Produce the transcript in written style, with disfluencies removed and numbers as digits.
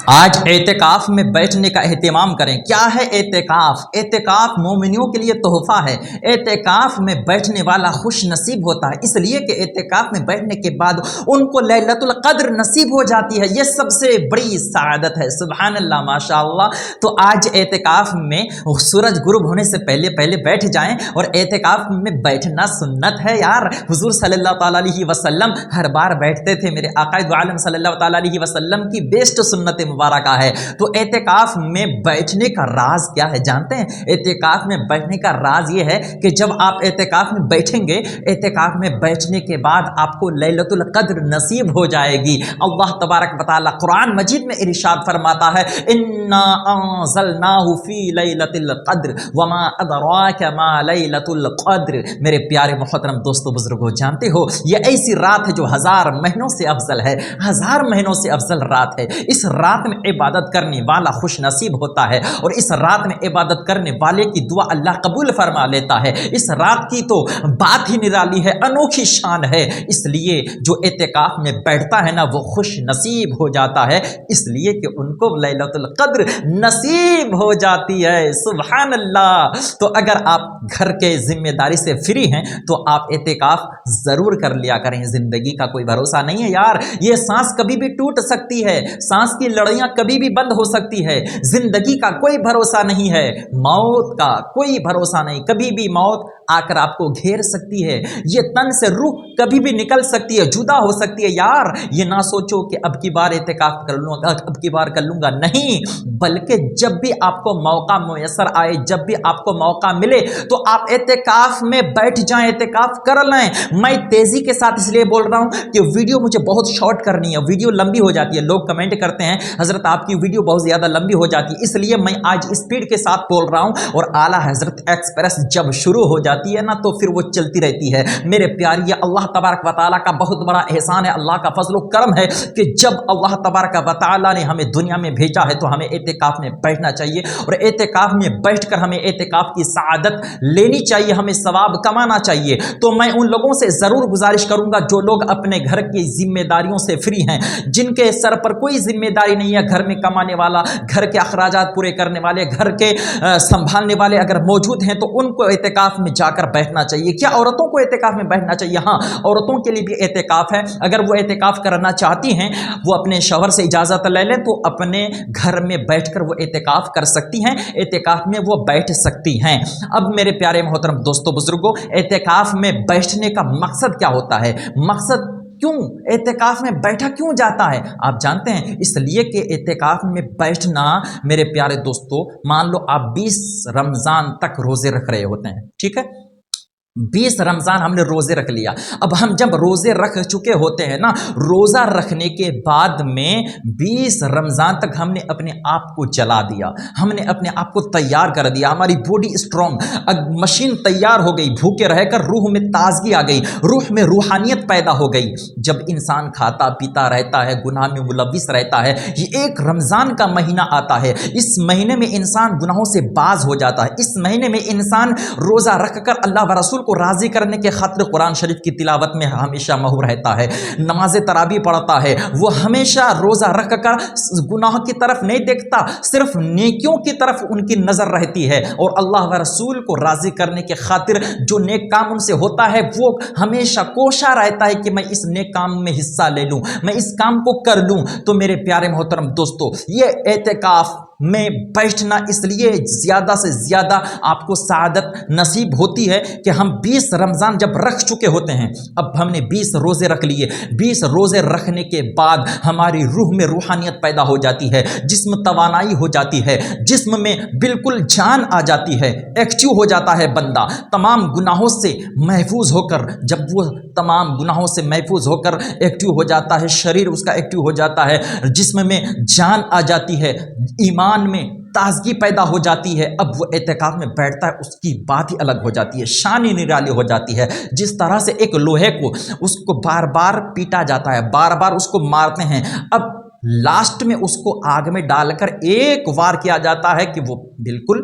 آج اعتکاف میں بیٹھنے کا اہتمام کریں۔ کیا ہے اعتکاف؟ اعتکاف مومنوں کے لیے تحفہ ہے۔ اعتکاف میں بیٹھنے والا خوش نصیب ہوتا ہے، اس لیے کہ اعتکاف میں بیٹھنے کے بعد ان کو لیلۃ القدر نصیب ہو جاتی ہے۔ یہ سب سے بڑی سعادت ہے۔ سبحان اللہ، ماشاء اللہ۔ تو آج اعتکاف میں سورج غروب ہونے سے پہلے بیٹھ جائیں، اور اعتکاف میں بیٹھنا سنت ہے یار۔ حضور صلی اللہ تعالیٰ علیہ وسلم ہر بار بیٹھتے تھے۔ میرے آقا دو عالم صلی اللہ تعالیٰ علیہ وسلم کی بیسٹ سنت مبارکہ ہے۔ تو اعتکاف میں بیٹھنے کا راز کیا ہے جانتے ہیں؟ اعتکاف میں بیٹھنے کا راز یہ ہے کہ جب آپ اعتکاف میں بیٹھیں گے، اعتکاف میں بیٹھنے کے بعد آپ کو لیلۃ القدر نصیب ہو جائے گی۔ اللہ تبارک و تعالیٰ قرآن مجید میں ارشاد فرماتا ہے، انا انزلناہ فی لیلۃ القدر وما ادراک ما لیلۃ القدر۔ میرے پیارے محترم دوستو بزرگوں، جانتے ہو یہ ایسی رات ہے جو 1000 مہینوں سے افضل ہے۔ 1000 مہینوں سے افضل رات ہے۔ اس رات میں عبادت کرنے والا خوش نصیب ہوتا ہے، اور اس رات میں عبادت کرنے والے کی دعا اللہ قبول فرما لیتا ہے۔ اس رات کی تو بات ہی نرالی ہے، انوکھی شان ہے۔ اس لیے جو اعتکاف میں بیٹھتا ہے نا، وہ خوش نصیب ہو جاتا ہے، اس لیے کہ ان کو لیلۃ القدر نصیب ہو جاتی ہے۔ سبحان اللہ۔ تو اگر آپ گھر کے ذمہ داری سے فری ہیں تو آپ اعتکاف ضرور کر لیا کریں۔ زندگی کا کوئی بھروسہ نہیں ہے یار، یہ سانس کبھی بھی ٹوٹ سکتی ہے، سانس کی لڑیاں کبھی بھی بند ہو سکتی ہے۔ زندگی کا کوئی بھروسہ نہیں ہے، موت کا کوئی بھروسہ نہیں، کبھی بھی موت آ کر آپ کو گھیر سکتی ہے۔ یہ تن سے روح کبھی بھی نکل سکتی ہے، جدا ہو سکتی ہے یار۔ یہ نہ سوچو کہ اب کی بار اعتکاف کر لوں گا، اب کی بار کر لوں گا، نہیں، بلکہ جب بھی آپ کو موقع میسر آئے، جب بھی آپ کو موقع ملے تو آپ اعتکاف میں بیٹھ جائیں، اعتکاف کر لیں۔ میں تیزی کے ساتھ اس لیے بول رہا ہوں کہ ویڈیو مجھے بہت شارٹ کرنی ہے، ویڈیو لمبی ہو جاتی ہے۔ لوگ کمنٹ کرتے ہیں حضرت آپ کی ویڈیو بہت زیادہ لمبی ہو جاتی ہے، اس لیے میں آج اسپیڈ کے ساتھ بول رہا ہوں، اور اعلیٰ حضرت ایکسپریس جب شروع ہو جاتی ہے نا تو پھر وہ چلتی رہتی ہے۔ میرے پیاری، یہ اللہ تبارک و تعالیٰ کا بہت بڑا احسان ہے، اللہ کا فضل و کرم ہے کہ جب اللہ تبارک و تعالیٰ نے ہمیں دنیا میں بھیجا ہے تو ہمیں اعتکاف میں بیٹھنا چاہیے، اور اعتکاف میں بیٹھ کر ہمیں اعتکاف کی سعادت لینی چاہیے، ہمیں ثواب کمانا چاہیے۔ تو میں ان لوگوں سے ضرور گزارش کروں گا جو لوگ اپنے گھر کی ذمہ داریوں سے فری ہیں، جن کے سر پر کوئی ذمہ داری نہیں ہے، گھر میں کمانے والا، گھر کے اخراجات پورے کرنے والے، گھر کے سنبھالنے والے اگر موجود ہیں تو ان کو اعتکاف میں جا کر بیٹھنا چاہیے۔ کیا عورتوں کو اعتکاف میں بیٹھنا چاہیے؟ ہاں، عورتوں کے لیے بھی اعتکاف ہے۔ اگر وہ اعتکاف کرنا چاہتی ہیں، وہ اپنے شوہر سے اجازت لے لیں تو اپنے گھر میں بیٹھ کر وہ اعتکاف کر سکتی ہیں، اعتکاف میں وہ بیٹھ سکتی ہیں۔ اب میرے پیارے محترم دوستو بزرگوں، اعتکاف میں بیٹھنے کا مقصد کیا ہوتا ہے؟ مقصد کیوں اعتکاف میں بیٹھا کیوں جاتا ہے آپ جانتے ہیں؟ اس لیے کہ اعتکاف میں بیٹھنا میرے پیارے دوستو، مان لو آپ 20 رمضان تک روزے رکھ رہے ہوتے ہیں، ٹھیک ہے؟ 20 رمضان ہم نے روزے رکھ لیا۔ اب ہم جب روزے رکھ چکے ہوتے ہیں نا، روزہ رکھنے کے بعد میں 20 رمضان تک ہم نے اپنے آپ کو جلا دیا، ہم نے اپنے آپ کو تیار کر دیا، ہماری باڈی اسٹرانگ مشین تیار ہو گئی، بھوکے رہ کر روح میں تازگی آ گئی، روح میں روحانیت پیدا ہو گئی۔ جب انسان کھاتا پیتا رہتا ہے، گناہ میں ملوث رہتا ہے، یہ ایک رمضان کا مہینہ آتا ہے، اس مہینے میں انسان گناہوں سے باز ہو جاتا ہے، اس مہینے میں انسان روزہ رکھ کر اللہ و رسول کو راضی کرنے کے خاطر قرآن شریف کی تلاوت میں ہمیشہ مہو رہتا ہے، نماز تراویح پڑھتا ہے، وہ ہمیشہ روزہ رکھ کر گناہ کی طرف نہیں دیکھتا، صرف نیکیوں کی طرف ان کی نظر رہتی ہے، اور اللہ و رسول کو راضی کرنے کے خاطر جو نیک کام ان سے ہوتا ہے وہ ہمیشہ کوشاں رہتا ہے کہ میں اس نیک کام میں حصہ لے لوں، میں اس کام کو کر لوں۔ تو میرے پیارے محترم دوستو، یہ اعتکاف میں بیٹھنا اس لیے زیادہ سے زیادہ آپ کو سعادت نصیب ہوتی ہے کہ ہم 20 رمضان جب رکھ چکے ہوتے ہیں، اب ہم نے 20 روزے رکھ لیے، 20 روزے رکھنے کے بعد ہماری روح میں روحانیت پیدا ہو جاتی ہے، جسم توانائی ہو جاتی ہے، جسم میں بالکل جان آ جاتی ہے، ایکٹیو ہو جاتا ہے بندہ، تمام گناہوں سے محفوظ ہو کر، جب وہ تمام گناہوں سے محفوظ ہو کر ایکٹیو ہو جاتا ہے، شریر اس کا ایکٹیو ہو جاتا ہے، جسم میں جان آ جاتی ہے، ایمان میں تازگی پیدا ہو جاتی ہے، اب وہ اعتکاف میں بیٹھتا ہے، اس کی بات ہی الگ ہو جاتی ہے، شان ہی نرالی ہو جاتی ہے۔ جس طرح سے ایک لوہے کو اس کو بار بار پیٹا جاتا ہے، بار بار اس کو مارتے ہیں، اب لاسٹ میں اس کو آگ میں ڈال کر ایک وار کیا جاتا ہے کہ وہ بالکل